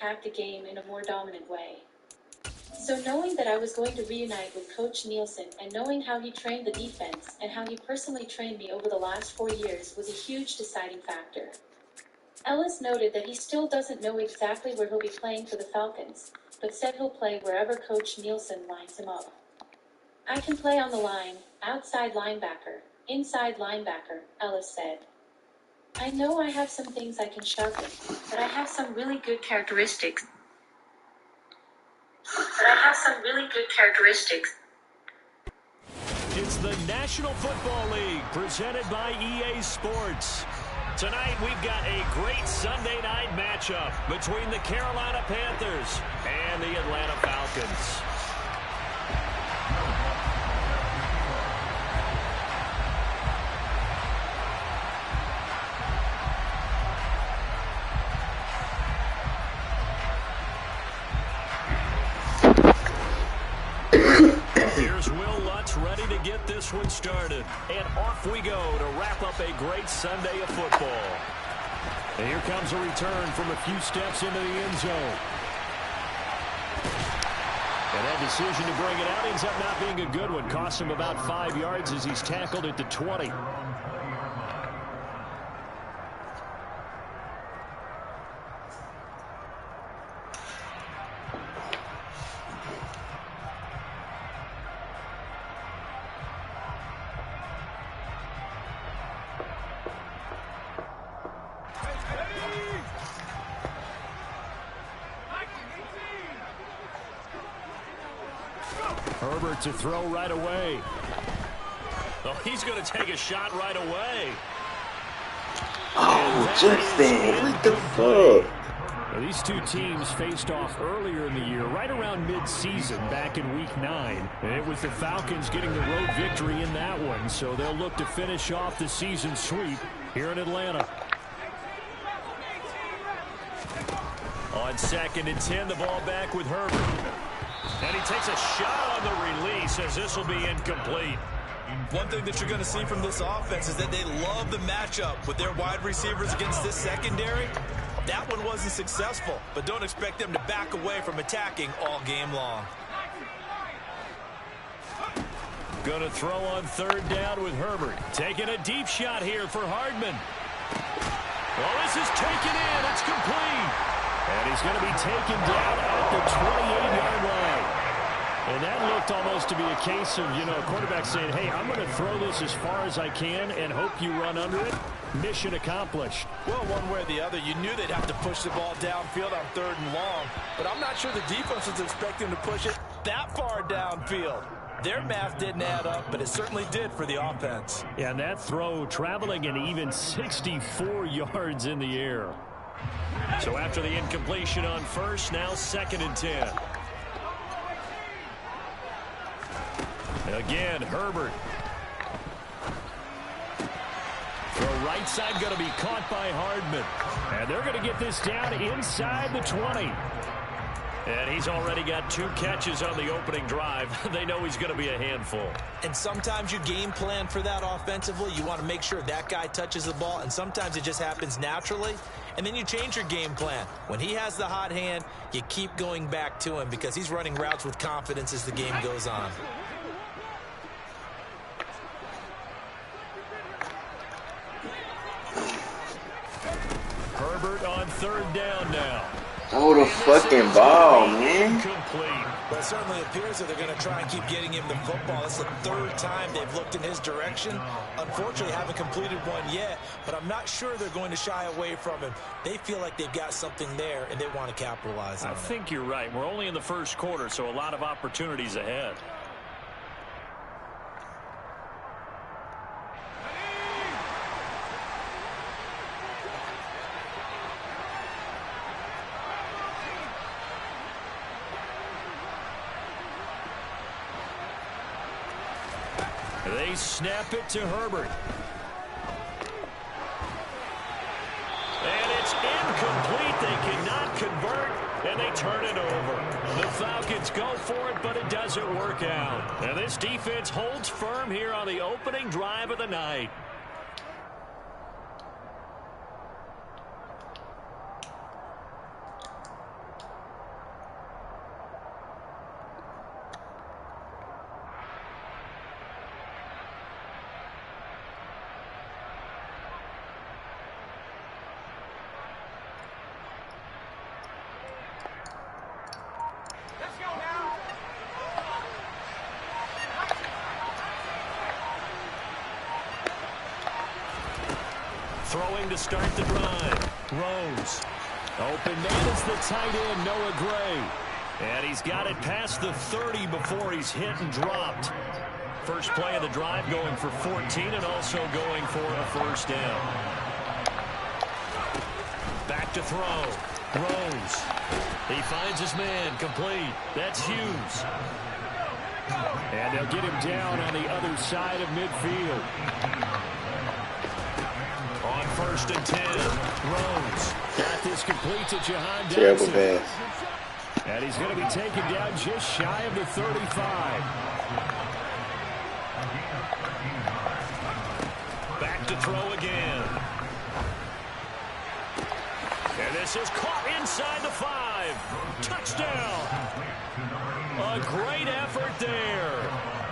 attack the game in a more dominant way. So knowing that I was going to reunite with Coach Nielsen and knowing how he trained the defense and how he personally trained me over the last 4 years was a huge deciding factor. Ellis noted that he still doesn't know exactly where he'll be playing for the Falcons, but said he'll play wherever Coach Nielsen lines him up. I can play on the line, outside linebacker, inside linebacker, Ellis said. I know I have some things I can sharpen, but I have some really good characteristics. It's the National Football League presented by EA Sports. Tonight we've got a great Sunday night matchup between the Carolina Panthers and the Atlanta Falcons. Here's Will Lutz ready to get this one started. And off we go to wrap up a great Sunday of football. And here comes a return from a few steps into the end zone. And that decision to bring it out ends up not being a good one. Cost him about 5 yards as he's tackled at the 20. Herbert to throw right away. Oh, he's going to take a shot right away. Oh, Justin, what the fuck? Now, these two teams faced off earlier in the year, right around mid-season, back in Week 9. And it was the Falcons getting the road victory in that one, so they'll look to finish off the season sweep here in Atlanta. On 2nd and 10, the ball back with Herbert. And he takes a shot on the release as this will be incomplete. One thing that you're going to see from this offense is that they love the matchup with their wide receivers against this secondary. That one wasn't successful, but don't expect them to back away from attacking all game long. Going to throw on 3rd down with Herbert. Taking a deep shot here for Hardman. Well, this is taken in. It's complete. And he's going to be taken down at the 28-yard line. And that looked almost to be a case of, a quarterback saying, hey, I'm going to throw this as far as I can and hope you run under it. Mission accomplished. Well, one way or the other, you knew they'd have to push the ball downfield on 3rd and long. But I'm not sure the defense was expecting to push it that far downfield. Their math didn't add up, but it certainly did for the offense. Yeah, and that throw traveling an even 64 yards in the air. So after the incompletion on 1st, now 2nd and 10. Again, Herbert. The right side going to be caught by Hardman. And they're going to get this down inside the 20. And he's already got 2 catches on the opening drive. They know he's going to be a handful. And sometimes you game plan for that offensively. You want to make sure that guy touches the ball, and sometimes it just happens naturally. And then you change your game plan. When he has the hot hand, you keep going back to him because he's running routes with confidence as the game goes on. Herbert on 3rd down now. Oh, the fucking ball, man. Complete. Well, it certainly appears that they're going to try and keep getting him the football. It's the 3rd time they've looked in his direction. Unfortunately, haven't completed one yet, but I'm not sure they're going to shy away from him. They feel like they've got something there, and they want to capitalize on it. I think you're right. We're only in the 1st quarter, so a lot of opportunities ahead. They snap it to Herbert. And it's incomplete. They cannot convert, and they turn it over. The Falcons go for it, but it doesn't work out. And this defense holds firm here on the opening drive of the night. throwing to start the drive. Rose. Open man is the tight end, Noah Gray. And he's got it past the 30 before he's hit and dropped. First play of the drive going for 14 and also going for a first down. Back to throw. Rose. He finds his man. Complete. That's Hughes. And they'll get him down on the other side of midfield. On 1st and 10. Rose. Got this complete to Jahan Dotson. Terrible pass. And he's going to be taken down just shy of the 35. Back to throw again. And this is caught inside the 5. Touchdown. A great effort there.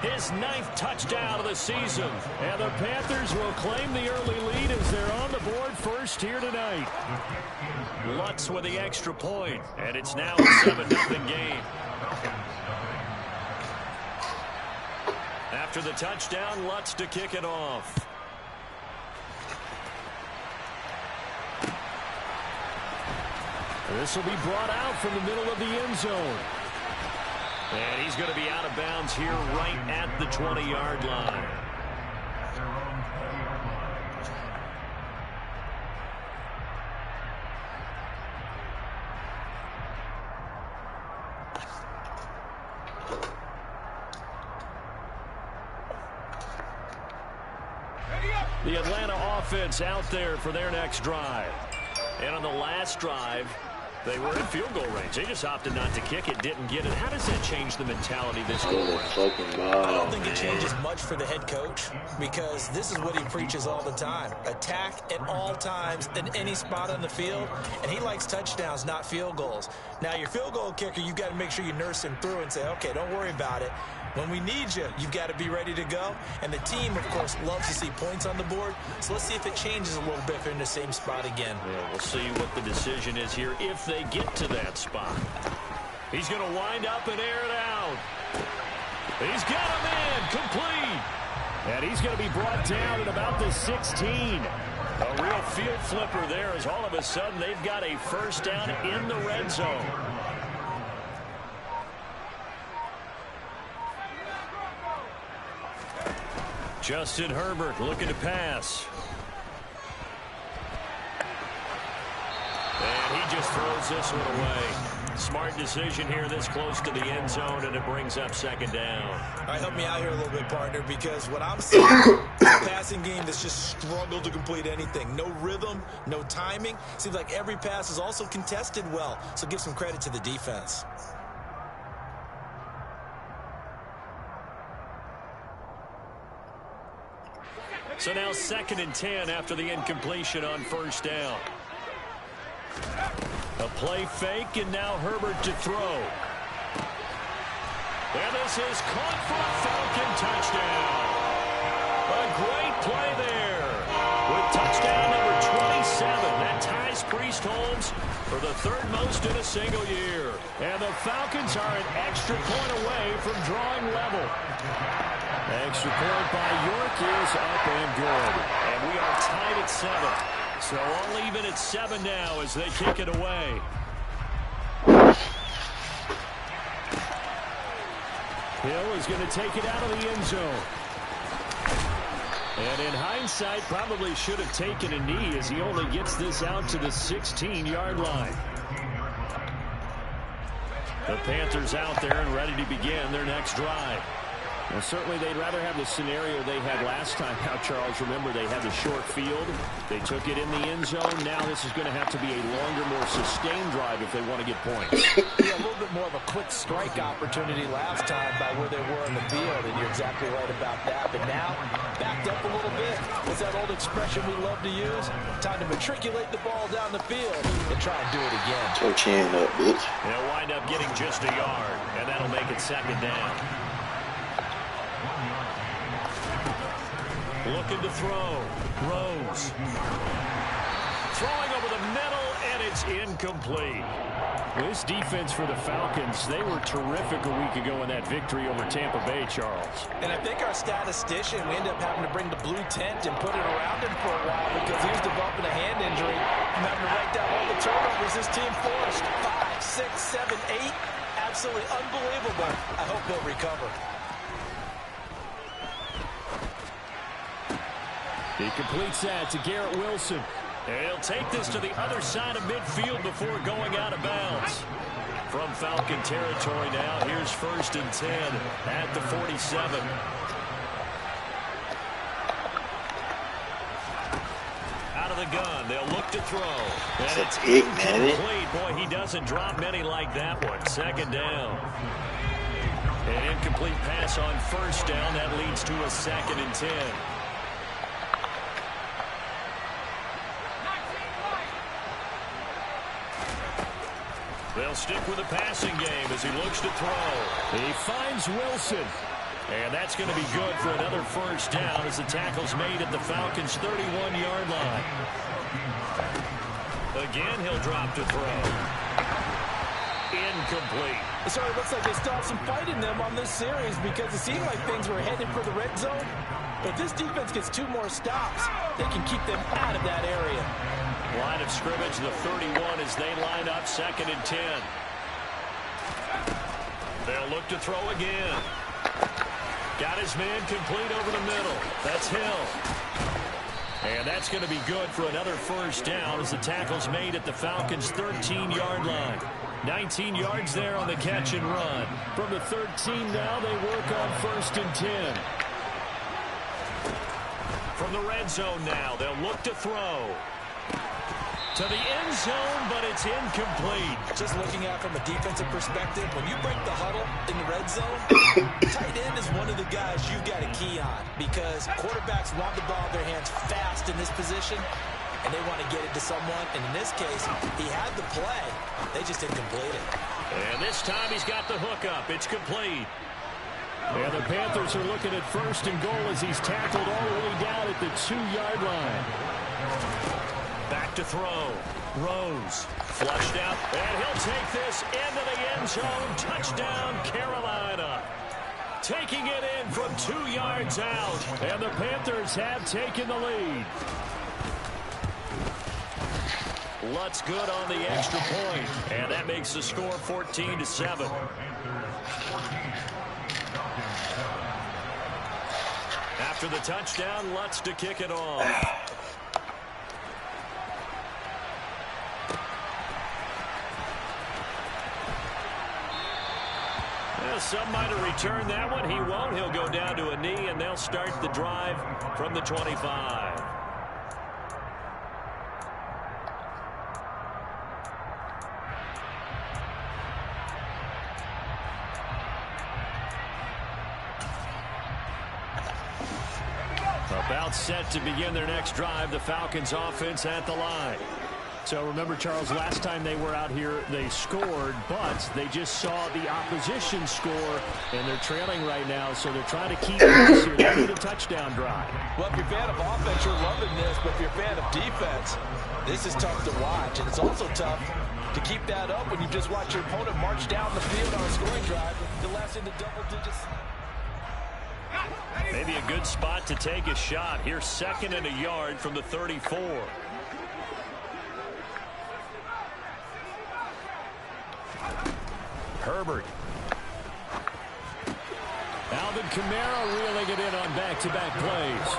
His 9th touchdown of the season. And the Panthers will claim the early lead as they're on the board first here tonight. Lutz with the extra point, and it's now a 7-0 game. After the touchdown, Lutz to kick it off. This will be brought out from the middle of the end zone. And he's going to be out of bounds here right at the 20-yard line. The Atlanta offense out there for their next drive. And on the last drive, they were in field goal range. They just opted not to kick it, didn't get it. How does that change the mentality this go around? I don't think it changes much for the head coach because this is what he preaches all the time. Attack at all times in any spot on the field, and he likes touchdowns, not field goals. Now, your field goal kicker, you've got to make sure you nurse him through and say, okay, don't worry about it. When we need you, you've got to be ready to go. And the team, of course, loves to see points on the board. So let's see if it changes a little bit if they're in the same spot again. Yeah, we'll see what the decision is here if they get to that spot. He's going to wind up and air it out. He's got him in, complete. And he's going to be brought down at about the 16. A real field flipper there as all of a sudden they've got a first down in the red zone. Justin Herbert looking to pass. And he just throws this one away. Smart decision here this close to the end zone, and it brings up second down. All right, help me out here a little bit, partner, because what I'm seeing is a passing game that's just struggled to complete anything. No rhythm, no timing. Seems like every pass is also contested well, so give some credit to the defense. So now 2nd and 10 after the incompletion on first down. A play fake, and now Herbert to throw. And this is caught for a Falcon touchdown. A great play there. With touchdown number 27, that ties Priest Holmes for the 3rd most in a single year. And the Falcons are an extra point away from drawing level. Extra point by York is up and good. And we are tied at 7. So all even at 7 now as they kick it away. Hill is going to take it out of the end zone. And in hindsight, probably should have taken a knee as he only gets this out to the 16-yard line. The Panthers out there and ready to begin their next drive. Well, certainly they'd rather have the scenario they had last time. Now, Charles, remember, they had the short field. They took it in the end zone. Now this is going to have to be a longer, more sustained drive if they want to get points. Yeah, a little bit more of a quick strike opportunity last time by where they were in the field, and you're exactly right about that. But now, backed up a little bit. What's that old expression we love to use? Time to matriculate the ball down the field and try and do it again. Your chin up, bitch. They'll wind up getting just a yard, and that'll make it 2nd down. Looking to throw. Rose. Throwing over the middle, and it's incomplete. This defense for the Falcons, they were terrific a week ago in that victory over Tampa Bay, Charles. And I think our statistician, we ended up having to bring the blue tent and put it around him for a while because he was developing a hand injury and having to write down all the turnovers this team forced. 5, 6, 7, 8. Absolutely unbelievable. I hope he'll recover. He completes that to Garrett Wilson. And he'll take this to the other side of midfield before going out of bounds. From Falcon territory now, here's 1st and 10 at the 47. Out of the gun, they'll look to throw. And it's incomplete. Boy, he doesn't drop many like that one. 2nd down. An incomplete pass on 1st down. That leads to a 2nd and 10. They'll stick with the passing game as he looks to throw. He finds Wilson. And that's going to be good for another 1st down as the tackle's made at the Falcons' 31-yard line. Again, he'll drop to throw. Incomplete. So it looks like they still have some fight in them on this series because it seemed like things were headed for the red zone. But if this defense gets 2 more stops, they can keep them out of that area. Line of scrimmage, the 31 as they line up 2nd and 10. They'll look to throw again. Got his man complete over the middle. That's Hill. And that's going to be good for another 1st down as the tackle's made at the Falcons' 13-yard line. 19 yards there on the catch and run. From the 13 now, they work on 1st and 10. From the red zone now, they'll look to throw. To the end zone, but it's incomplete. Just looking at it from a defensive perspective, when you break the huddle in the red zone, tight end is one of the guys you've got a key on because quarterbacks want the ball in their hands fast in this position, and they want to get it to someone. And in this case, he had the play. They just didn't complete it. And this time he's got the hookup. It's complete. And the Panthers are looking at 1st and goal as he's tackled all the way down at the 2-yard line. Back to throw. Rose flushed out. And he'll take this into the end zone. Touchdown, Carolina. Taking it in from 2 yards out. And the Panthers have taken the lead. Lutz good on the extra point. And that makes the score 14-7. After the touchdown, Lutz to kick it off. Some might have returned that one. He won't. He'll go down to a knee, and they'll start the drive from the 25. About set to begin their next drive, the Falcons offense at the line. So remember, Charles, last time they were out here, they scored, but they just saw the opposition score, and they're trailing right now, so they're trying to keep this here. They need a touchdown drive. Well, if you're a fan of offense, you're loving this, but if you're a fan of defense, this is tough to watch, and it's also tough to keep that up when you just watch your opponent march down the field on a scoring drive, the last into double digits. Maybe a good spot to take a shot. Here's 2nd and a yard from the 34. Herbert. Alvin Kamara reeling it in on back-to-back plays.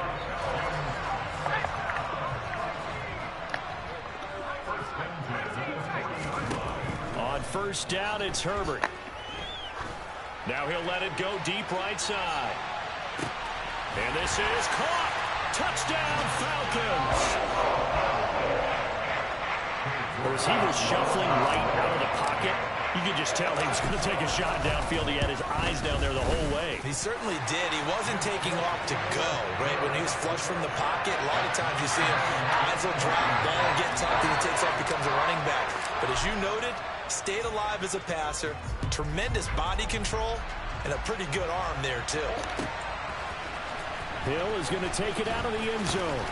On 1st down, it's Herbert. Now he'll let it go deep right side. And this is caught. Touchdown, Falcons. As he was shuffling right out of the pocket, you could just tell he was going to take a shot downfield. He had his eyes down there the whole way. He certainly did. He wasn't taking off to go, right? When he was flushed from the pocket, a lot of times you see him, eyes will drop, ball will get tucked, and he takes off, becomes a running back. But as you noted, stayed alive as a passer, tremendous body control, and a pretty good arm there, too. Hill is going to take it out of the end zone.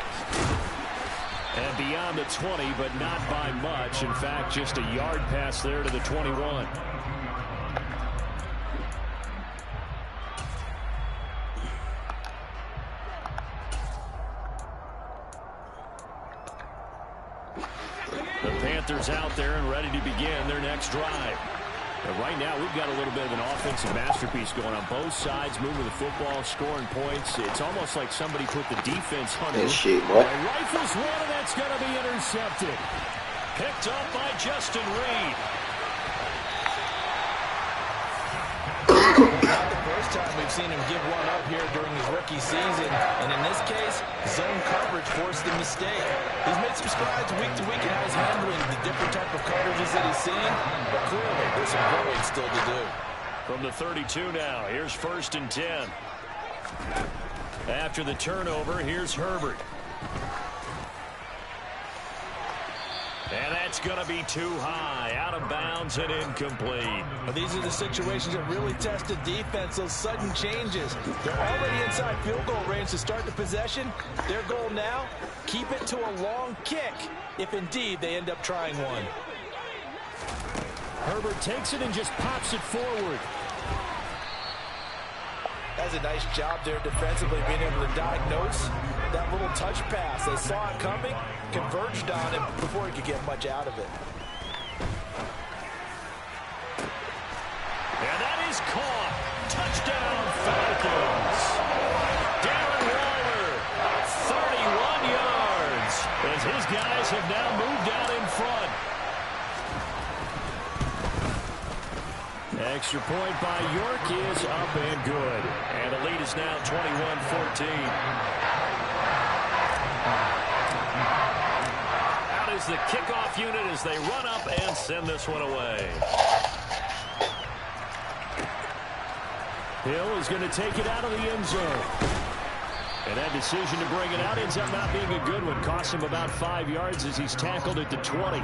And beyond the 20, but not by much. In fact, just a yard pass there to the 21. The Panthers out there and ready to begin their next drive. And right now, we've got a little bit of an offensive masterpiece going on both sides, moving the football, scoring points. It's almost like somebody put the defense under. That shit, boy. Rifles one, and that's going to be intercepted. Picked up by Justin Reed. Not the first time we've seen him give one up here during his rookie season. And in this case, zone coverage forced the mistake. He's made some strides week to week in how he's handling the different type of coverages that he's seen. But clearly, there's some growing still to do. From the 32 now, here's 1st and 10. After the turnover, here's Herbert. And that's going to be too high, out of bounds and incomplete. Well, these are the situations that really test the defense, those sudden changes. They're already inside field goal range to start the possession. Their goal now, keep it to a long kick, if indeed they end up trying one. Herbert takes it and just pops it forward. That's a nice job there defensively, being able to diagnose that little touch pass. They saw it coming, converged on him before he could get much out of it. And that is caught. Touchdown, Falcons. Darren Waller, 31 yards, as his guys have now moved out in front. Extra point by York is up and good. And the lead is now 21-14. Out is the kickoff unit as they run up and send this one away. Hill is going to take it out of the end zone. And that decision to bring it out ends up not being a good one. Costs him about 5 yards as he's tackled at the 20.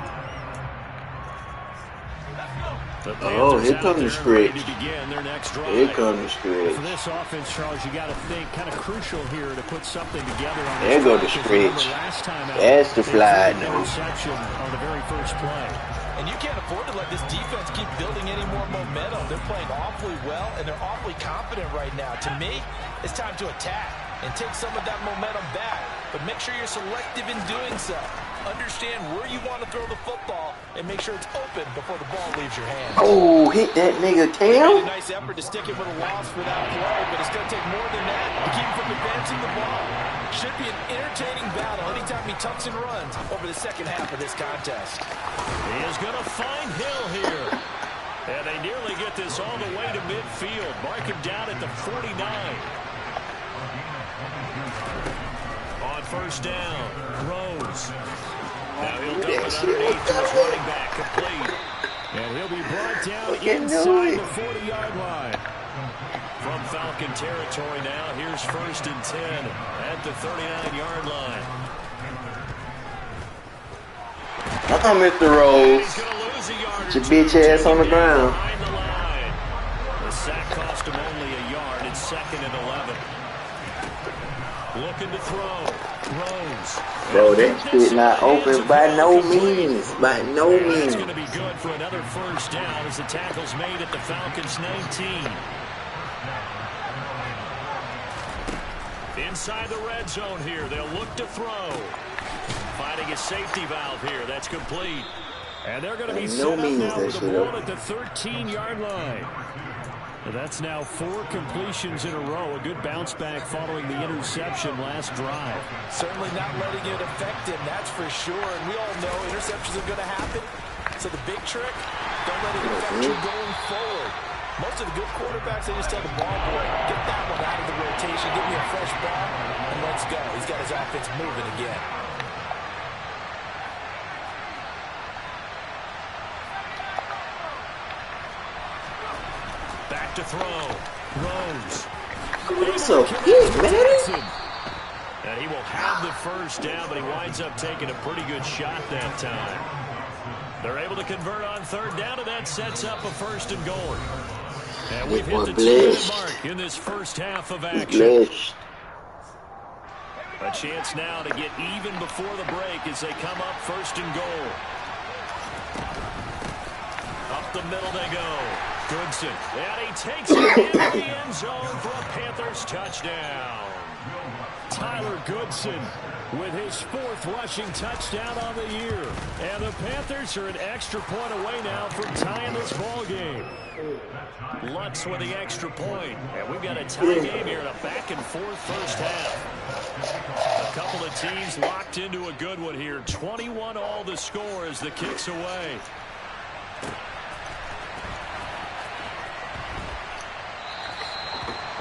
Oh, here comes the script. Here comes the script. For this offense, Charles, you got to think kind of crucial here to put something together on there go the script. That's the fly note. On the very first play. And you can't afford to let this defense keep building any more momentum. They're playing awfully well, and they're awfully confident right now. To me, it's time to attack and take some of that momentum back. But make sure you're selective in doing so. Understand where you want to throw the football and make sure it's open before the ball leaves your hands. Oh, hit that nigga Cam. A nice effort to stick it with a loss for that play, but it's going to take more than that to keep him from advancing the ball. Should be an entertaining battle anytime he tucks and runs over the second half of this contest. He is going to find Hill here. And they nearly get this all the way to midfield. Mark him down at the 49. On first down, Rose. Now he'll dump it underneath to his running back, complete. And he'll be brought down inside the 40-yard line. From Falcon territory now, here's 1st and 10 at the 39-yard line. I'm Mr. Rose. Get your bitch ass on the ground. The sack cost him only a yard. It's 2nd and 11. Looking to throw. Rose. Bro, that shit not open by no means. By no means. It's going to be good for another first down as the tackle's made at the Falcons' 19. Inside the red zone here. They'll look to throw. Finding a safety valve here. That's complete. And they're going to be set up now with the ball at the 13-yard line. That's now 4 completions in a row. A good bounce back following the interception last drive. Certainly not letting it affect him, that's for sure. And we all know interceptions are going to happen. So the big trick, don't let it affect you going forward. Most of the good quarterbacks, they just tell the ball boy, get that one out of the rotation, give me a fresh ball, and let's go. He's got his offense moving again. Back to throw. Rose. That's a hit, man. And he will have the first down, but he winds up taking a pretty good shot that time. They're able to convert on 3rd down, and that sets up a 1st and goal. And we've hit the 2-minute mark in this first half of action. A chance now to get even before the break as they come up 1st and goal. Up the middle they go. Goodson. And he takes it into the end zone for a Panthers touchdown. Tyler Goodson with his 4th rushing touchdown on the year. And the Panthers are an extra point away now from tying this ball game. Lutz with the extra point. And we've got a tie game here in a back-and-forth first half. A couple of teams locked into a good one here. 21 all the score as the kick's away.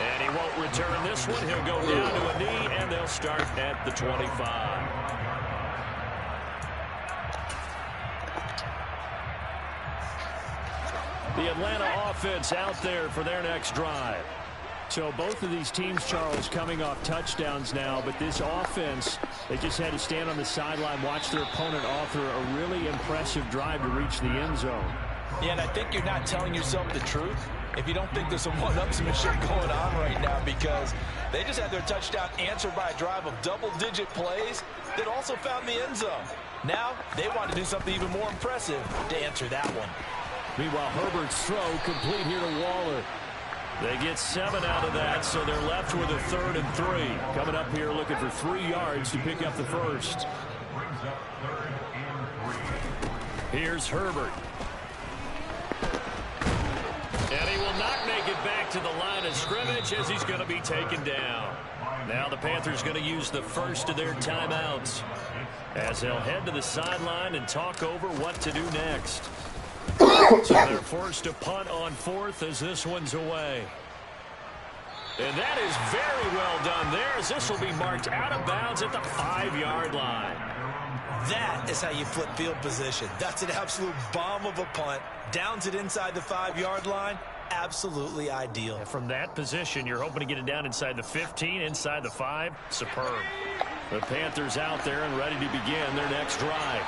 And he won't return this one. He'll go down to a knee, and they'll start at the 25. The Atlanta offense out there for their next drive. So both of these teams, Charles, coming off touchdowns now, but this offense, they just had to stand on the sideline, watch their opponent author a really impressive drive to reach the end zone. Yeah, and I think you're not telling yourself the truth if you don't think there's some one-upsmanship going on right now, because they just had their touchdown answered by a drive of double-digit plays that also found the end zone. Now they want to do something even more impressive to answer that one. Meanwhile, Herbert's throw complete here to Waller. They get 7 out of that, so they're left with a 3rd and 3. Coming up here looking for 3 yards to pick up the first. Here's Herbert. And he will not make it back to the line of scrimmage as he's going to be taken down. Now the Panthers going to use the first of their timeouts as they'll head to the sideline and talk over what to do next. So they're forced to punt on 4th as this one's away. And that is very well done there as this will be marked out of bounds at the 5-yard line. That is how you flip field position. That's an absolute bomb of a punt. Downs it inside the 5-yard line. Absolutely ideal. And from that position, you're hoping to get it down inside the 15, inside the 5. Superb. The Panthers out there and ready to begin their next drive.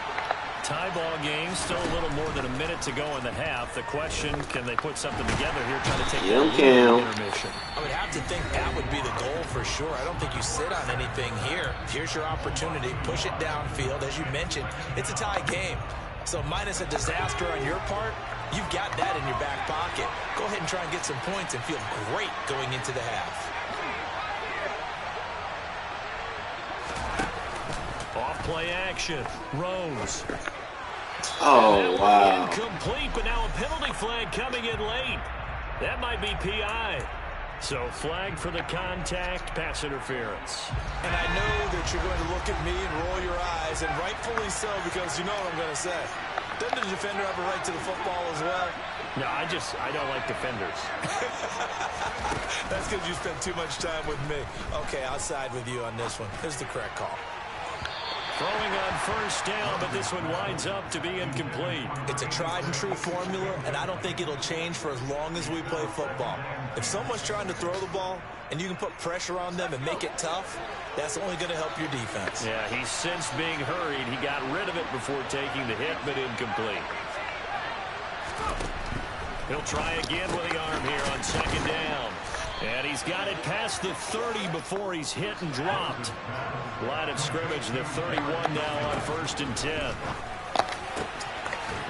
Tie ball game, still a little more than a minute to go in the half. The question, can they put something together here, trying to take the intermission? I would have to think that would be the goal for sure. I don't think you sit on anything here. Here's your opportunity. Push it downfield. As you mentioned, it's a tie game. So minus a disaster on your part, you've got that in your back pocket. Go ahead and try and get some points and feel great going into the half. Off play action. Rose. Oh, wow. Incomplete, but now a penalty flag coming in late. That might be PI. So flag for the contact, pass interference. And I know that you're going to look at me and roll your eyes, and rightfully so, because you know what I'm going to say. Doesn't the defender have a right to the football as well? No, I don't like defenders. That's because you spent too much time with me. Okay, I'll side with you on this one. Here's the correct call. Throwing on first down, but this one winds up to be incomplete. It's a tried-and-true formula, and I don't think it'll change for as long as we play football. If someone's trying to throw the ball, and you can put pressure on them and make it tough, that's only going to help your defense. Yeah, he's since being hurried. He got rid of it before taking the hit, but incomplete. He'll try again with the arm here on 2nd down. And he's got it past the 30 before he's hit and dropped. Line of scrimmage, the 31 now on 1st and 10.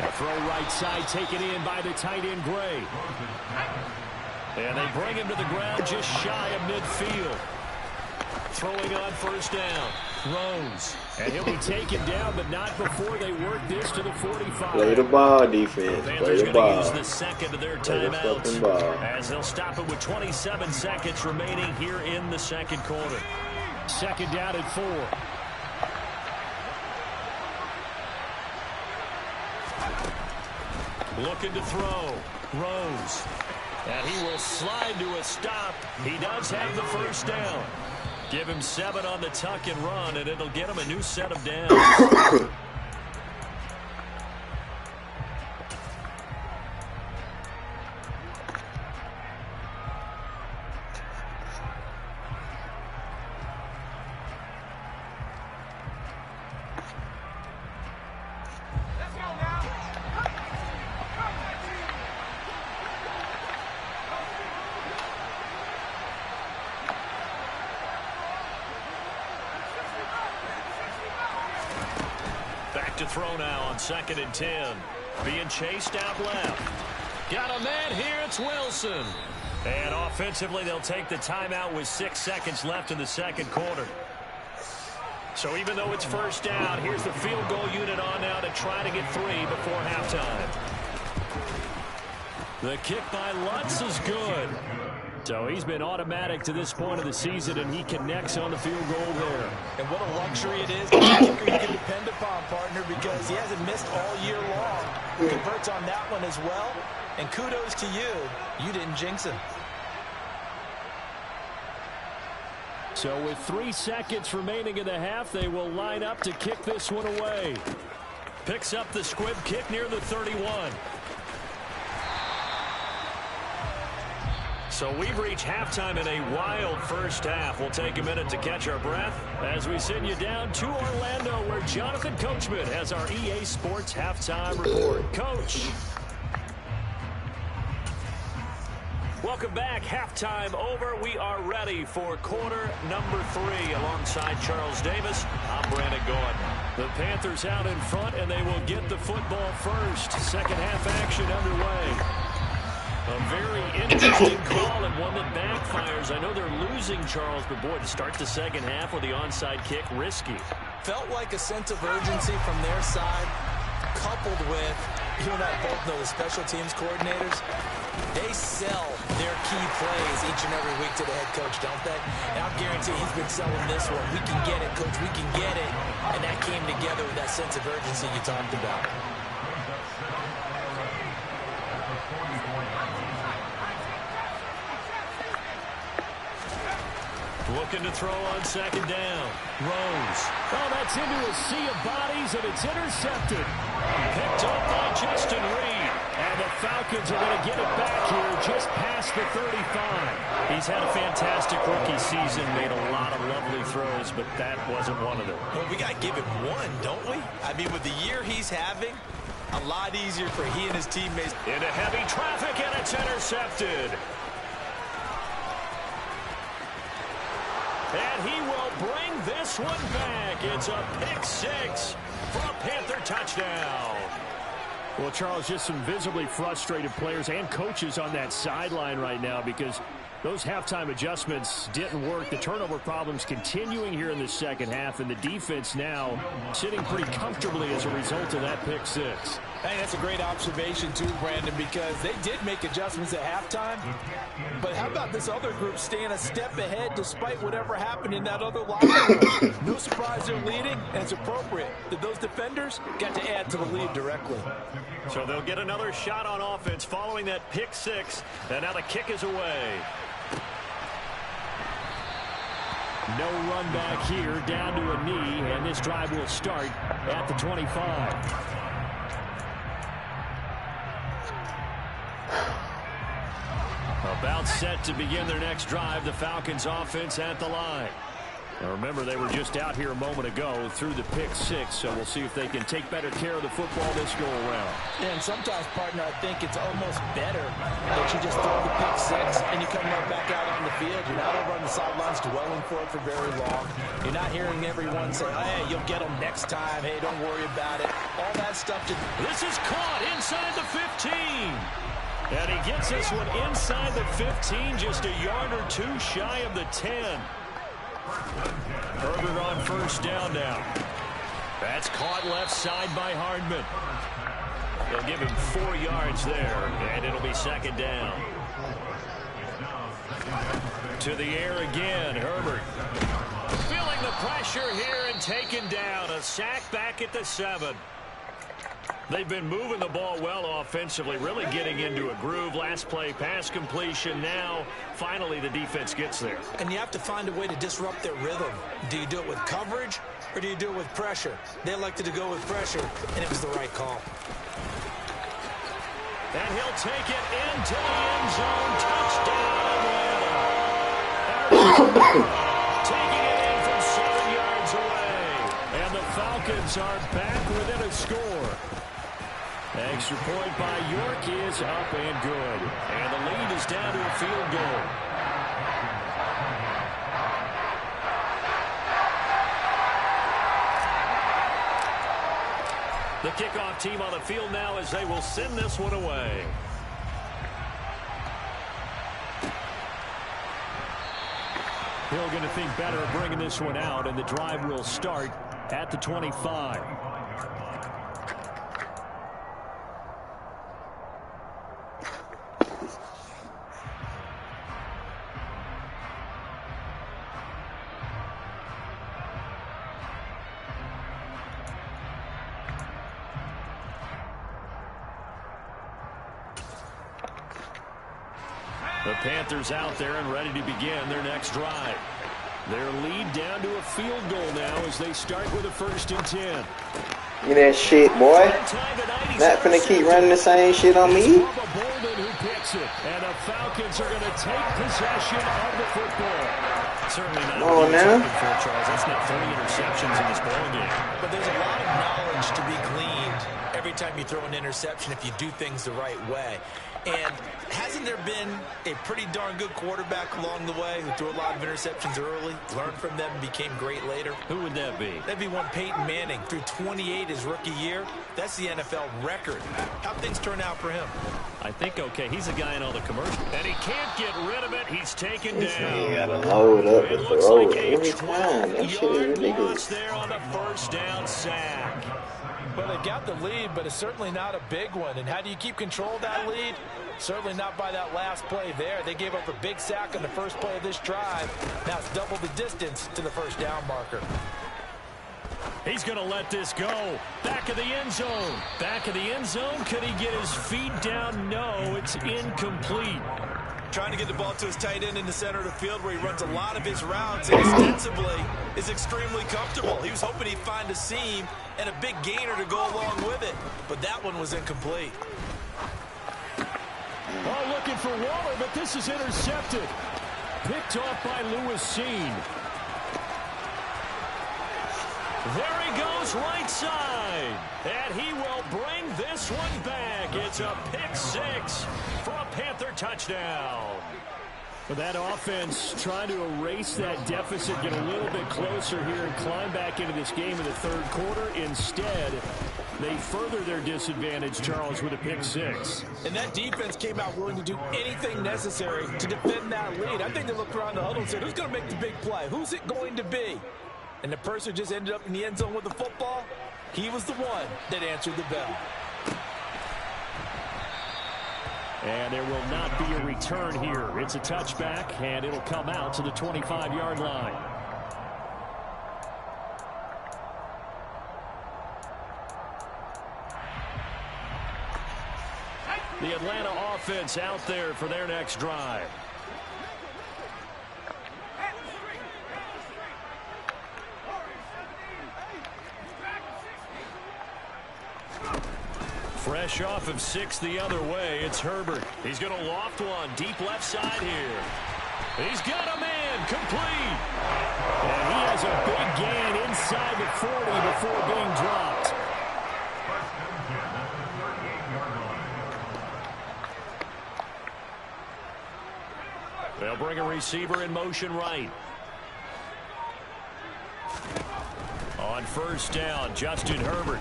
A throw right side taken in by the tight end Gray. And they bring him to the ground just shy of midfield. Throwing on 1st down. Rose. And he'll be taken down, but not before they work this to the 45. Play the ball, defense. Play the ball. Use the second of their timeouts as they'll stop it with 27 seconds remaining here in the 2nd quarter. 2nd down and 4. Looking to throw. Rose. And he will slide to a stop. He does have the 1st down. Give him 7 on the tuck and run, and it'll get him a new set of downs. to throw now on 2nd and 10. Being chased out left. Got a man here. It's Wilson. And offensively, they'll take the timeout with 6 seconds left in the second quarter. So even though it's first down, here's the field goal unit on now to try to get 3 before halftime. The kick by Lutz is good. So he's been automatic to this point of the season, and he connects on the field goal there. And what a luxury it is. The kicker you can depend upon, partner, because he hasn't missed all year long. He converts on that one as well. And kudos to you. You didn't jinx him. So with 3 seconds remaining in the half, they will line up to kick this one away. Picks up the squib kick near the 31. So we've reached halftime in a wild first half. We'll take a minute to catch our breath as we send you down to Orlando, where Jonathan Coachman has our EA Sports halftime report. Coach. Welcome back. Halftime over. We are ready for quarter number 3. Alongside Charles Davis, I'm Brandon Gordon. The Panthers out in front, and they will get the football first. Second half action underway. A very interesting call and one that backfires. I know they're losing, Charles, but boy, to start the second half with the onside kick, risky. Felt like a sense of urgency from their side, coupled with, you and I both know the special teams coordinators, they sell their key plays each and every week to the head coach, don't they? And I'll guarantee he's been selling this one. We can get it, coach, we can get it. And that came together with that sense of urgency you talked about. Looking to throw on second down. Rose. Oh, that's into a sea of bodies, and it's intercepted. Picked up by Justin Reed. And the Falcons are going to get it back here just past the 35. He's had a fantastic rookie season, made a lot of lovely throws, but that wasn't one of them. Well, we got to give him one, don't we? I mean, with the year he's having, a lot easier for he and his teammates. Into heavy traffic, and it's intercepted. And he will bring this one back. It's a pick 6 for a Panther touchdown. Well, Charles, just some visibly frustrated players and coaches on that sideline right now because those halftime adjustments didn't work. The turnover problems continuing here in the second half, and the defense now sitting pretty comfortably as a result of that pick 6. Hey, that's a great observation too, Brandon, because they did make adjustments at halftime. But how about this other group staying a step ahead despite whatever happened in that other locker room? No surprise they're leading, and it's appropriate that those defenders got to add to the lead directly. So they'll get another shot on offense following that pick 6, and now the kick is away. No run back here, down to a knee, and this drive will start at the 25. About set to begin their next drive, the Falcons offense at the line. Now remember, they were just out here a moment ago through the pick 6, so we'll see if they can take better care of the football this go around. And sometimes, partner, I think it's almost better that you just throw the pick 6 and you come right back out on the field. You're not over on the sidelines dwelling for it for very long. You're not hearing everyone say, hey, you'll get them next time. Hey, don't worry about it. All that stuff. This is caught inside the 15. And he gets this one inside the 15, just a yard or 2 shy of the 10. Herbert on first down now. That's caught left side by Hardman. They'll give him 4 yards there, and it'll be second down. To the air again, Herbert. Feeling the pressure here and taken down. A sack back at the 7. They've been moving the ball well offensively, really getting into a groove. Last play, pass completion. Now, finally, the defense gets there. And you have to find a way to disrupt their rhythm. Do you do it with coverage, or do you do it with pressure? They elected to go with pressure, and it was the right call. And he'll take it into the end zone. Touchdown, Atlanta. Taking it in from 7 yards away. And the Falcons are back within a score. Extra point by York is up and good. And the lead is down to a field goal. The kickoff team on the field now as they will send this one away. Hill going to think better of bringing this one out, and the drive will start at the 25. The Panthers out there and ready to begin their next drive. Their lead down to a field goal now as they start with a 1st and 10. Give me that shit, boy. Not finna keep running the same shit on me. Who picks it, and the Falcons are going to take possession of the football. Certainly not. Oh, now. Charles, that's not 3 interceptions in this ball game. But there's a lot of knowledge to be gleaned every time you throw an interception if you do things the right way. And hasn't there been a pretty darn good quarterback along the way who threw a lot of interceptions early, learned from them, and became great later? Who would that be? That'd be one Peyton Manning. Threw 28 his rookie year. That's the NFL record. How'd things turn out for him? I think okay. He's a guy in all the commercials. And he can't get rid of it. He's taken This down. man gotta load up It and looks throw like every a time. That shit is 12-yard loss ridiculous. there on the 1st down sack. Well, they got the lead, but it's certainly not a big one. And how do you keep control of that lead? Certainly not by that last play there. They gave up a big sack on the first play of this drive. Now it's double the distance to the 1st down marker. He's going to let this go. Back of the end zone. Back of the end zone. Could he get his feet down? No, it's incomplete. Trying to get the ball to his tight end in the center of the field where he runs a lot of his routes and ostensibly is extremely comfortable. He was hoping he'd find a seam and a big gainer to go along with it, but that one was incomplete. Oh, looking for Waller, but this is intercepted. Picked off by Lewis Seen. There he goes, right side. And he will bring this one back. It's a pick 6 for a Panther touchdown. But that offense trying to erase that deficit, get a little bit closer here and climb back into this game in the 3rd quarter. Instead, they further their disadvantage, Charles, with a pick 6. And that defense came out willing to do anything necessary to defend that lead. I think they looked around the huddle and said, who's going to make the big play? Who's it going to be? And the person just ended up in the end zone with the football. He was the one that answered the bell. And there will not be a return here. It's a touchback, and it'll come out to the 25-yard line. The Atlanta offense out there for their next drive. Fresh off of 6 the other way, it's Herbert. He's going to loft one deep left side here. He's got a man complete. And he has a big gain inside the 40 before being dropped. They'll bring a receiver in motion right. On 1st down, Justin Herbert.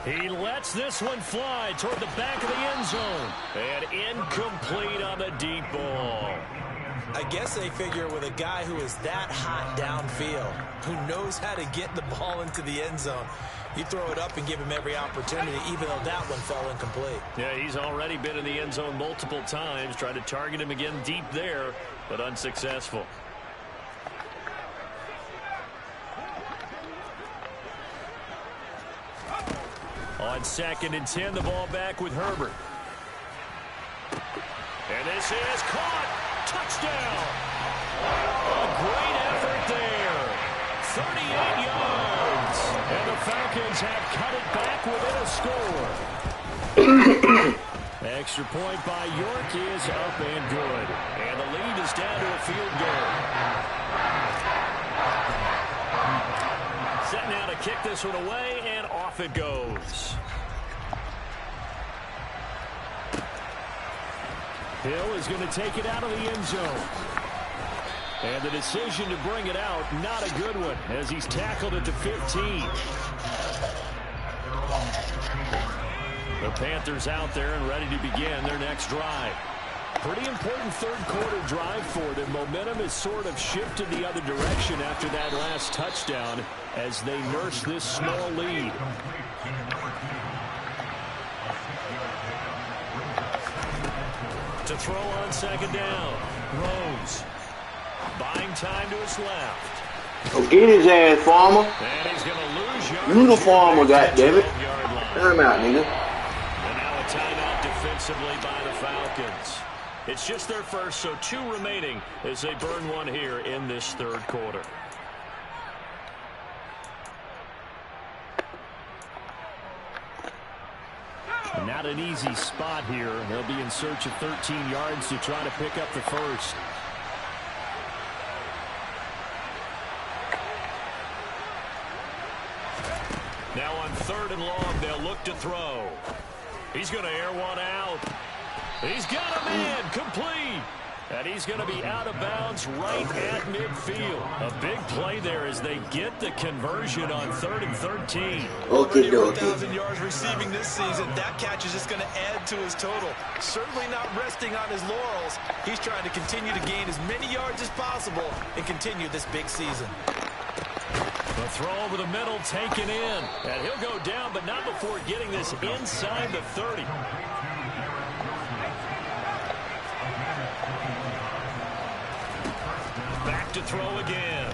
He lets this one fly toward the back of the end zone. And incomplete on the deep ball. I guess they figure with a guy who is that hot downfield, who knows how to get the ball into the end zone, you throw it up and give him every opportunity, even though that one fell incomplete. Yeah, he's already been in the end zone multiple times. Tried to target him again deep there, but unsuccessful. On 2nd and 10, the ball back with Herbert. And this is caught. Touchdown. A great effort there. 38 yards. And the Falcons have cut it back within a score. Extra point by York is up and good. And the lead is down to a field goal. Set now to kick this one away, and off it goes. Hill is going to take it out of the end zone. And the decision to bring it out, not a good one, as he's tackled at the 15. The Panthers out there and ready to begin their next drive. Pretty important third quarter drive for them. Momentum has sort of shifted the other direction after that last touchdown as they nurse this small lead. To throw on second down. Rose. Buying time to his left. Go get his ass, Farmer. And he's going to lose yards. You the Farmer, goddammit. Time out, nigga. And now a timeout defensively by the Falcons. It's just their first, so 2 remaining as they burn one here in this third quarter. And not an easy spot here. They'll be in search of 13 yards to try to pick up the first. Now on 3rd and long, they'll look to throw. He's going to air one out. He's got a man complete. And he's going to be out of bounds right at midfield. A big play there as they get the conversion on 3rd and 13. Okay, over 1,000 yards receiving this season. That catch is just going to add to his total. Certainly not resting on his laurels. He's trying to continue to gain as many yards as possible and continue this big season. The throw over the middle taken in. And he'll go down, but not before getting this inside the 30. Back to throw again.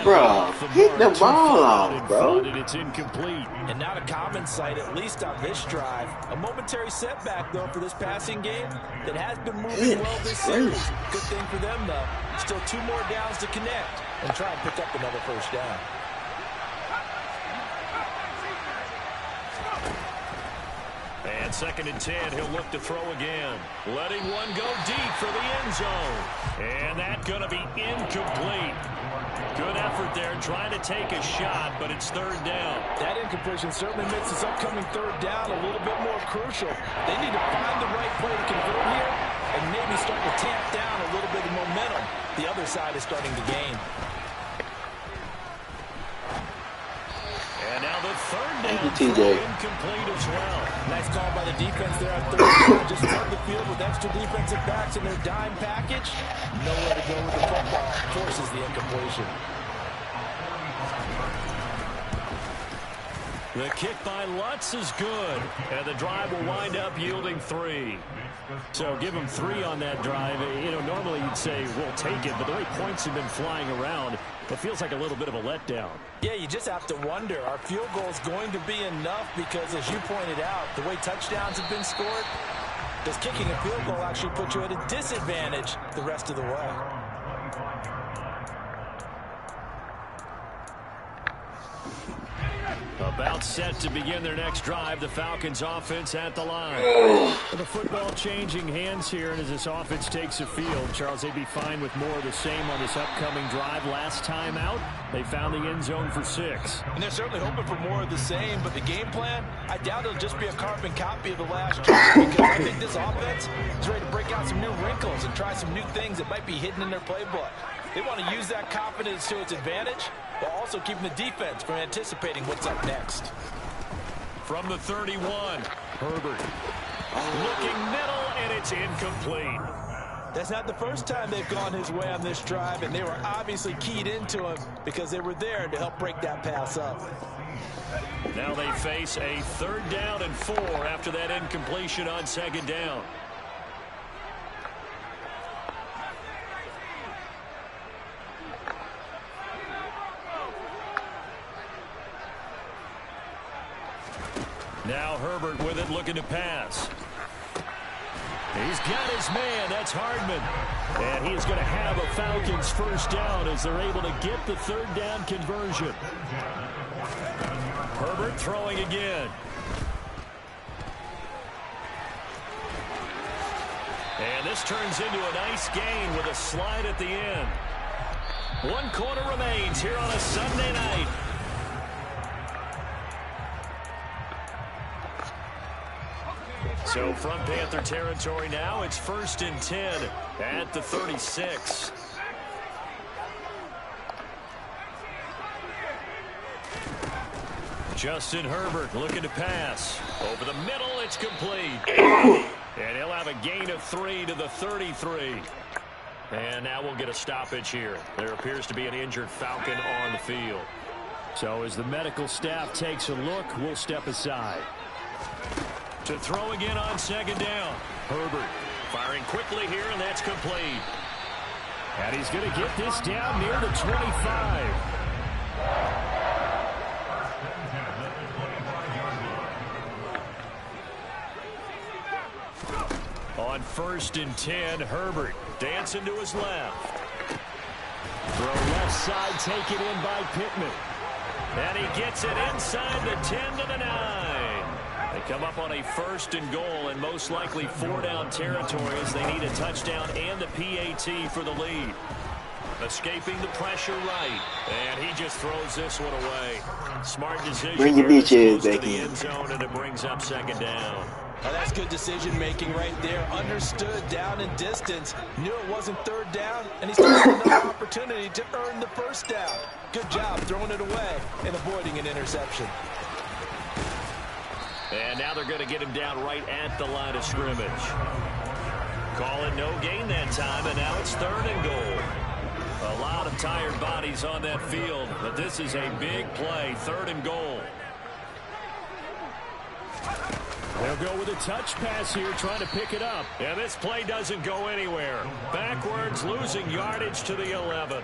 Bro, hit the ball off, bro. And it's incomplete. And not a common sight, at least on this drive. A momentary setback, though, for this passing game that has been moving well this series. Good thing for them, though. Still 2 more downs to connect and try and pick up another first down. And 2nd and 10, he'll look to throw again. Letting one go deep for the end zone. And that's going to be incomplete. Good effort there, trying to take a shot, but it's 3rd down. That incompletion certainly makes this upcoming 3rd down a little bit more crucial. They need to find the right play to convert here and maybe start to tamp down a little bit of momentum. The other side is starting to gain. And now the 3rd down, incomplete as well. Nice call by the defense there on 3rd down. Just flood the field with extra defensive backs in their dime package. Nowhere to go with the football. Forces the incompletion. The kick by Lutz is good. And the drive will wind up yielding 3. So give them 3 on that drive. You know, normally you'd say, we'll take it. But the way points have been flying around, it feels like a little bit of a letdown. Yeah, you just have to wonder, are field goals going to be enough? Because as you pointed out, the way touchdowns have been scored, does kicking a field goal actually put you at a disadvantage the rest of the way? About set to begin their next drive. The Falcons offense at the line. The football changing hands here, and as this offense takes the field, Charles, they'd be fine with more of the same on this upcoming drive. Last time out, they found the end zone for 6. And they're certainly hoping for more of the same, but the game plan, I doubt it'll just be a carbon copy of the last drive, because I think this offense is ready to break out some new wrinkles and try some new things that might be hidden in their playbook. They want to use that confidence to its advantage, while also keeping the defense from anticipating what's up next. From the 31, Herbert. Looking middle, and it's incomplete. That's not the first time they've gone his way on this drive, and they were obviously keyed into him because they were there to help break that pass up. Now they face a 3rd down and 4 after that incompletion on 2nd down. Now Herbert with it, looking to pass. He's got his man. That's Hardman. And he is going to have a Falcons first down as they're able to get the 3rd down conversion. Herbert throwing again. And this turns into a nice gain with a slide at the end. 1 quarter remains here on a Sunday night. So from Panther territory now, it's 1st and 10 at the 36. Justin Herbert looking to pass. Over the middle, it's complete. And he'll have a gain of 3 to the 33. And now we'll get a stoppage here. There appears to be an injured Falcon on the field. So as the medical staff takes a look, we'll step aside. To throw again on second down. Herbert firing quickly here, and that's complete. And he's going to get this down near the 25. On 1st and 10, Herbert dancing to his left. Throw left side, taken in by Pittman. And he gets it inside the 10 to the 9. They come up on a 1st and goal and most likely 4-down territory as they need a touchdown and a PAT for the lead. Escaping the pressure right. And he just throws this one away. Smart decision. Bring your bitches back in. The end zone, and it brings up second down. Oh, that's good decision-making right there. Understood down and distance. Knew it wasn't 3rd down, and he still had another opportunity to earn the 1st down. Good job throwing it away and avoiding an interception. And now they're going to get him down right at the line of scrimmage. Call it no gain that time, and now it's 3rd and goal. A lot of tired bodies on that field, but this is a big play, 3rd and goal. They'll go with a touch pass here, trying to pick it up. And this play doesn't go anywhere. Backwards, losing yardage to the 11.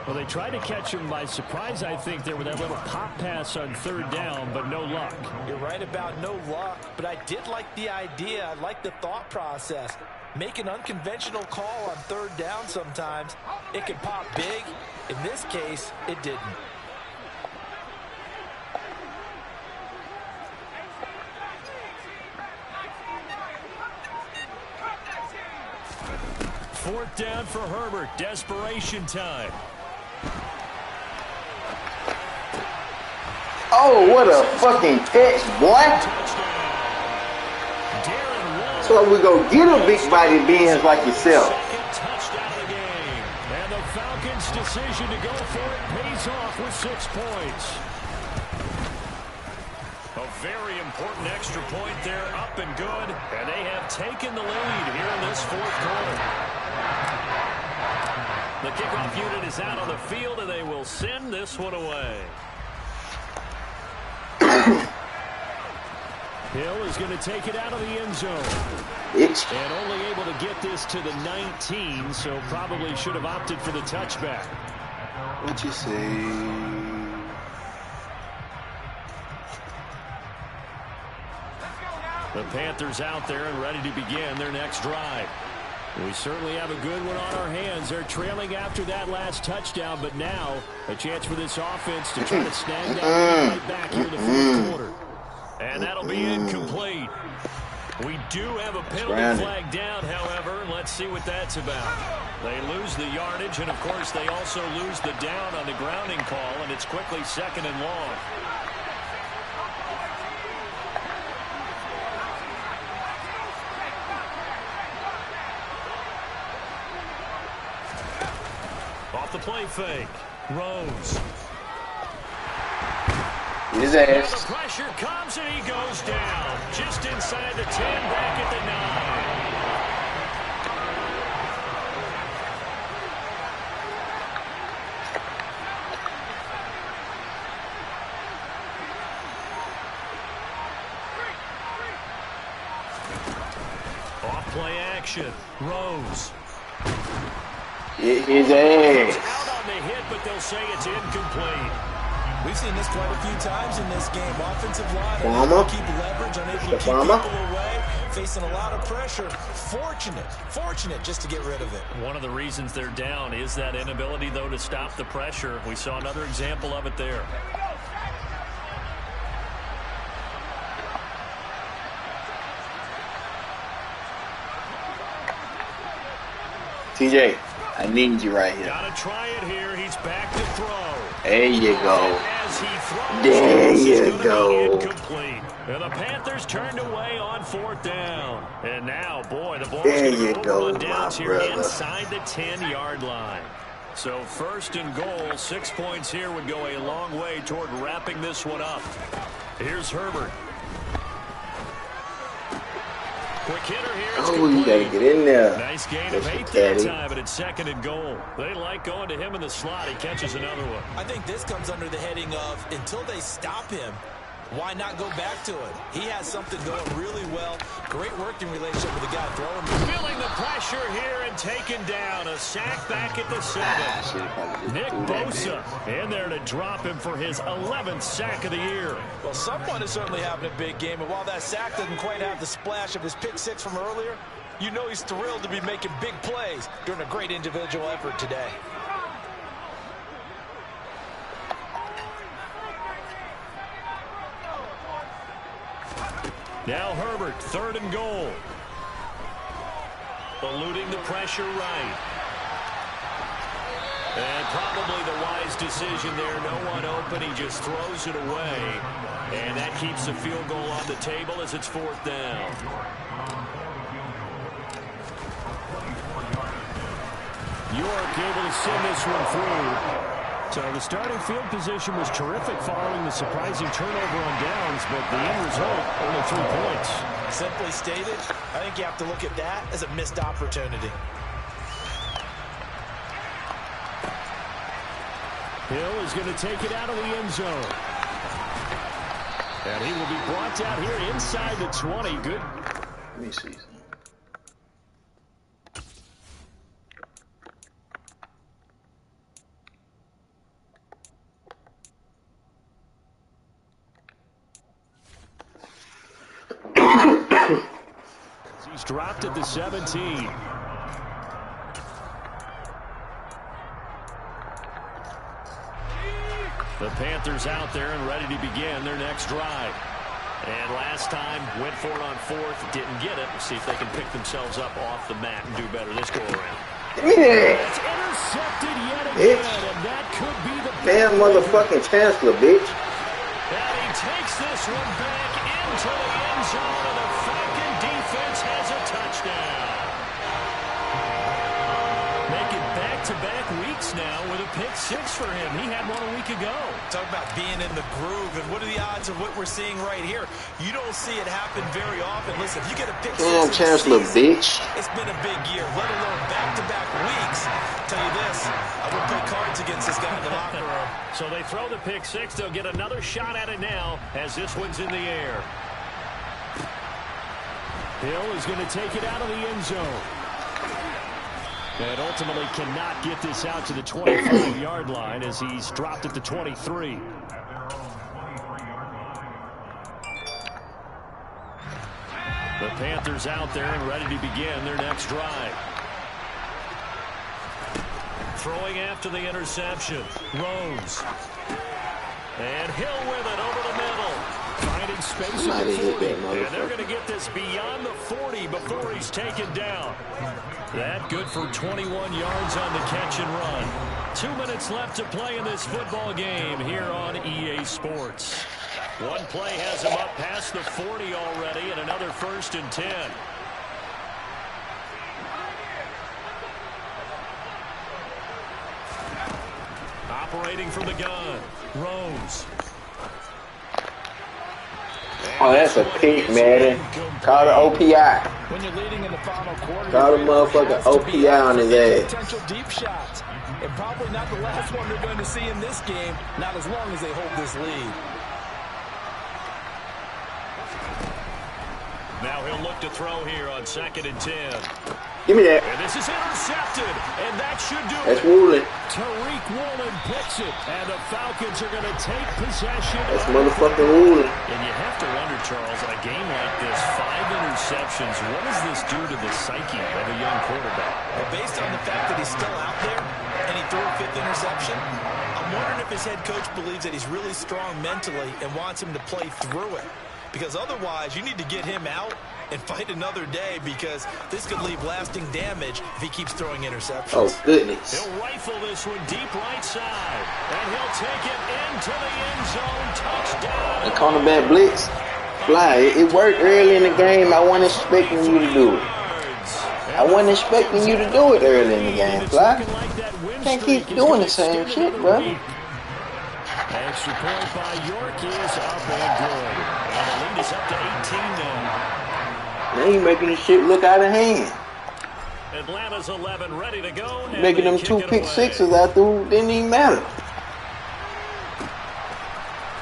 Well, they tried to catch him by surprise, I think, there with that little pop pass on 3rd down, but no luck. You're right about no luck, but I did like the idea. I like the thought process. Make an unconventional call on 3rd down sometimes. It can pop big. In this case, it didn't. Fourth down for Herbert. Desperation time. Oh, what a fucking catch, boy. So we go get a big body beings like yourself. Second touchdown of the game. And the Falcons' decision to go for it pays off with 6 points. A very important extra point there, up and good. And they have taken the lead here in this 4th quarter. The kickoff unit is out on the field, and they will send this one away. Hill is going to take it out of the end zone. And only able to get this to the 19, so probably should have opted for the touchback. What you say? The Panthers out there and ready to begin their next drive. We certainly have a good one on our hands. They're trailing after that last touchdown, but now a chance for this offense to try to snag that right back here in the 4th quarter. And that'll be incomplete. We do have a penalty flag down, however, and let's see what that's about. They lose the yardage, and of course they also lose the down on the grounding call, and it's quickly 2nd and long. Off the play fake. Rose. His Now ass. the pressure comes and he goes down. Just inside the 10, back at the 9. Off play action. Rose. His ass. Out on the hit, but they'll say it's incomplete. We've seen this quite a few times in this game. Offensive line Farmer. unable to keep leverage, unable to keep Farmer. people away, facing a lot of pressure. Fortunate just to get rid of it. One of the reasons they're down is that inability, though, to stop the pressure. We saw another example of it there. TJ, I need you right here. Gotta try it here. He's back to throw. There you go. As he throws, There you it's go. incomplete. And the Panthers turned away on 4th down. And now, boy, the ball's There going you to go, go on downs my here brother. inside the 10-yard line. So first and goal, 6 points here would go a long way toward wrapping this one up. Here's Herbert. Quick hitter here. Oh, you gotta get in there. Nice gain of 8 that time, but it's second and goal. They like going to him in the slot. He catches another one. I think this comes under the heading of until they stop him, why not go back to it? He has something going really well. Great working relationship with the guy throwing. Feeling the pressure here and taken down. A sack back at the 7. Nick Bosa in there to drop him for his 11th sack of the year. Well, someone is certainly having a big game, and while that sack doesn't quite have the splash of his pick six from earlier, you know he's thrilled to be making big plays during a great individual effort today. Now Herbert, third and goal. Eluding the pressure right. And probably the wise decision there. No one open. He just throws it away. And that keeps the field goal on the table as it's fourth down. York able to send this one through. So the starting field position was terrific following the surprising turnover on downs, but the end result, only 3 points. Simply stated, I think you have to look at that as a missed opportunity. Hill is going to take it out of the end zone. And he will be brought down here inside the 20. Good. Let me see. He's dropped at the 17. The Panthers out there and ready to begin their next drive. And last time went for it on fourth, didn't get it. See if they can pick themselves up off the mat and do better this go around. It's intercepted yet again, and that could be the damn motherfucking chancellor, bitch. And he takes this one back into the end zone, and the Falcon defense has a touchdown. Making back-to-back weeks now with a pick six for him. He had one a week ago. Talk about being in the groove, and what are the odds of what we're seeing right here? You don't see it happen very often. Listen, if you get a pick damn six chancellor, bitch. It's been a big year, let alone back-to-back weeks. Tell you this, I would play cards against this guy in the locker room. So they throw the pick six. They'll get another shot at it now as this one's in the air. Hill is going to take it out of the end zone. And ultimately cannot get this out to the 25-yard line as he's dropped at the 23. The Panthers out there and ready to begin their next drive. Throwing after the interception. Rose. And Hill with it over the middle. Finding space at the 40. And they're going to get this beyond the 40 before he's taken down. That good for 21 yards on the catch and run. 2 minutes left to play in this football game here on EA Sports. One play has him up past the 40 already, and another 1st and 10. Operating from the gun, Rose. Oh, that's a pick, man. Call the OPI. When you're leading in the final quarter, call the motherfucker OPI on his ass. Potential deep shots, and probably not the last one they're going to see in this game. Not as long as they hold this lead. Now he'll look to throw here on 2nd and 10. Give me that. And this is intercepted, and that should do That's it. Woolen. Tariq Woolen picks it, and the Falcons are going to take possession. That's motherfucking Woolen. And you have to wonder, Charles, in a game like this, 5 interceptions, what does this do to the psyche of a young quarterback? Well, based on the fact that he's still out there and he threw a 5th interception, I'm wondering if his head coach believes that he's really strong mentally and wants him to play through it. Because otherwise, you need to get him out and fight another day, because this could leave lasting damage if he keeps throwing interceptions. Oh, goodness. He'll rifle this one deep right side, and he'll take it into the end zone. Touchdown. The cornerback blitz. Fly. It worked early in the game. I wasn't expecting you to do it. I wasn't expecting you to do it early in the game, Fly. win Can't streak keep is doing going to the same extend shit, another brother. week. Extra point by York is up and good. And the lead is up to 18 now. Now you making this shit look out of hand. Atlanta's 11 ready to go. And Making them 2 pick sixes out there didn't even matter.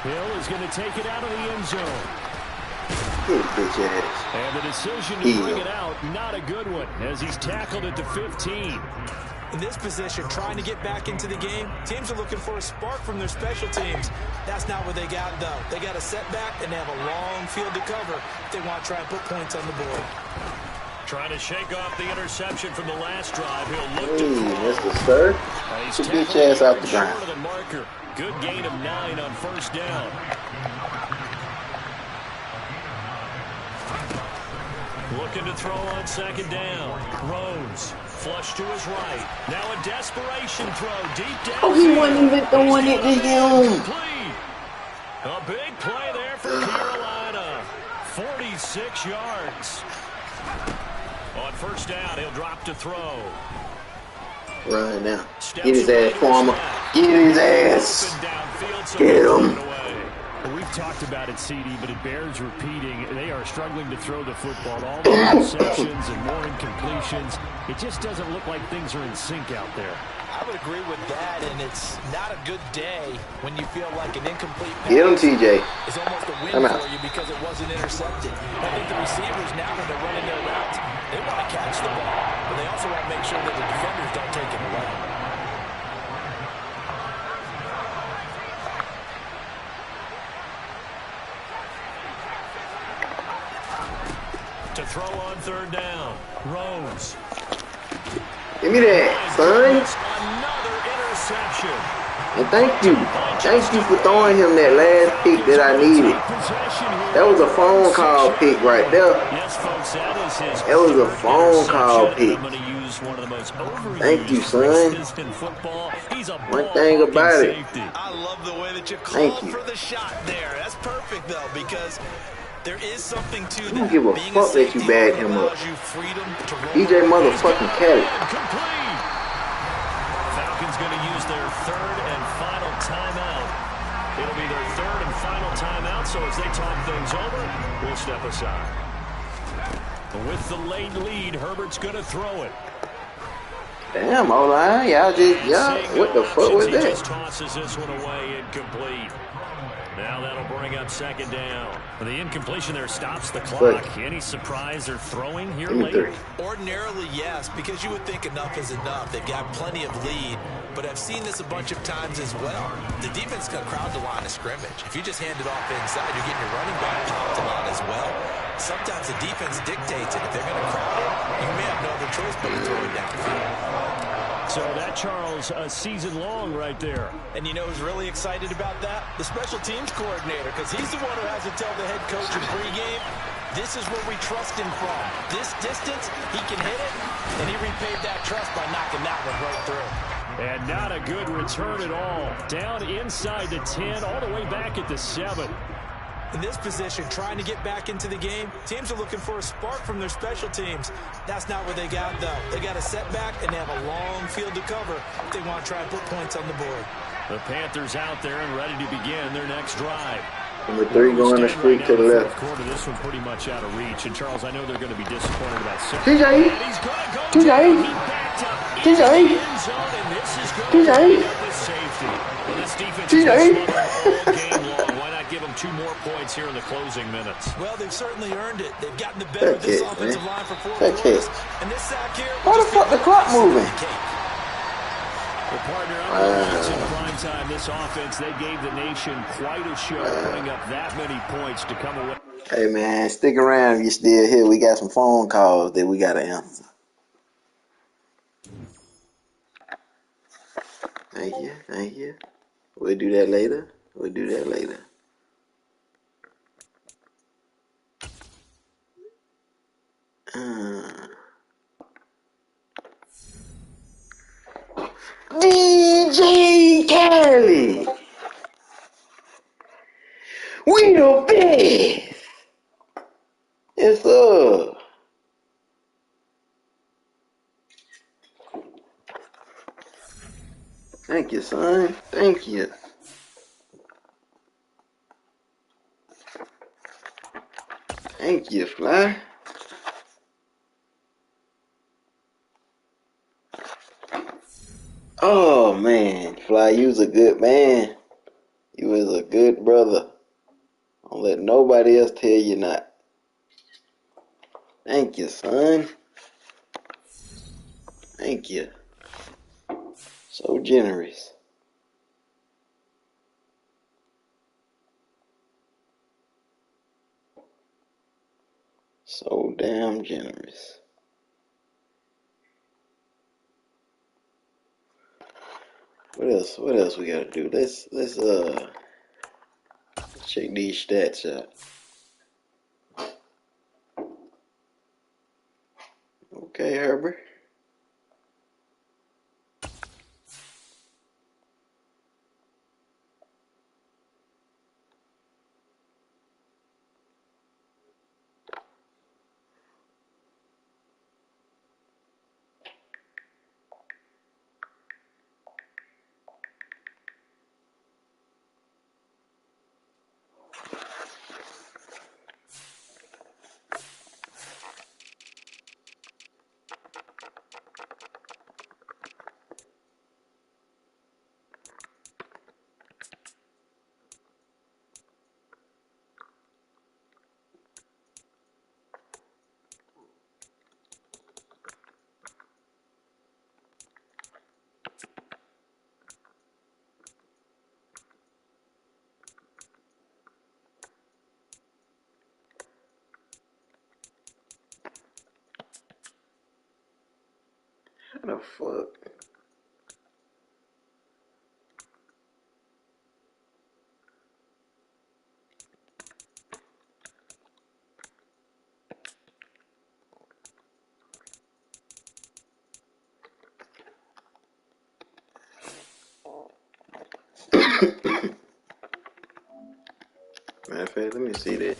Hill is going to take it out of the end zone. Hit bitch ass. And the decision to bring it out, not a good one, as he's tackled at the 15. In this position, trying to get back into the game, teams are looking for a spark from their special teams. That's not what they got, though. They got a setback, and they have a long field to cover if they want to try and put points on the board. Trying to shake off the interception from the last drive. He'll look to Mr. Sir. Get your bitch ass out the ground. Short of the marker. Good gain of 9 on first down. Looking to throw on second down. Rose. Flush to his right. Now a desperation throw deep down. Oh, he wasn't even throwing it to him. Complete. A big play there for Carolina. 46 yards. On first down, he'll drop to throw. Run now. Get his ass, Farmer. Get his ass. Get him. We've talked about it, CD, but it bears repeating. They are struggling to throw the football. All the interceptions and more incompletions. It just doesn't look like things are in sync out there. I would agree with that, and it's not a good day when you feel like an incomplete pass. Get him, TJ. It's almost a win for you because it wasn't intercepted. I think the receivers now, when they're running their routes, they want to catch the ball, but they also want to make sure that the defenders don't take it away. To throw on third down. Rose. Give me that, son. Another interception. And thank you. Thank you for throwing him that last pick that I needed. That was a phone call pick right there. Yes, folks, that is his. That was a phone call pick. I'm going to use one of the most Thank you, son. in football. He's a one thing about it. I love the way that you called for the shot there. That's perfect, though, because there is something to that. I don't give a fuck that you bagged him up. DJ motherfucking Kelly. Falcons going to use their third and final timeout. It'll be their third and final timeout, so as they talk things over, we'll step aside. With the late lead, Herbert's going to throw it. Damn, O-line, y'all what the fuck was He that? just tosses this one away, incomplete. Now that'll bring up second down. The incompletion there stops the clock. Any surprise they're throwing here later? Ordinarily, yes, because you would think enough is enough. They've got plenty of lead, but I've seen this a bunch of times as well. The defense can crowd the line of scrimmage. If you just hand it off inside, you're getting your running back popped a lot as well. Sometimes the defense dictates it. If they're going to crowd it, you may have no other choice but to throw it downfield. So that, Charles, a season long right there. And you know who's really excited about that? The special teams coordinator, because he's the one who has to tell the head coach in pregame, this is where we trust him from. This distance, he can hit it, and he repaid that trust by knocking that one right through. And not a good return at all. Down inside the 10, all the way back at the 7. In this position, trying to get back into the game, teams are looking for a spark from their special teams. That's not what they got, though. They got a setback, and they have a long field to cover if they want to try and put points on the board. The Panthers out there and ready to begin their next drive. Number 3 going the street to the left. Quarter, this one pretty much out of reach. And, Charles, I know they're going to be disappointed about TJ! TJ! Give them 2 more points here in the closing minutes. Well, they've certainly earned it. They've gotten the better of this offensive line for 4 quarters. And this sack here. Why the fuck the clock moving? Well, partner, in prime time, this offense, they gave the nation quite a show, putting up that many points to come away. Hey, man, stick around if you're still here. We got some phone calls that we got to answer. Thank you, thank you. We'll do that later. We'll do that later. DJ Kelly, we the best. Yes, sir. Thank you, son. Thank you. Thank you, Fly. Oh, man. Fly, you was a good man. You was a good brother. Don't let nobody else tell you not. Thank you, son. Thank you. So generous. So damn generous. What else? What else we gotta do? Let's check these stats out. Okay, Herbert. How the fuck? Matter of fact, let me see this.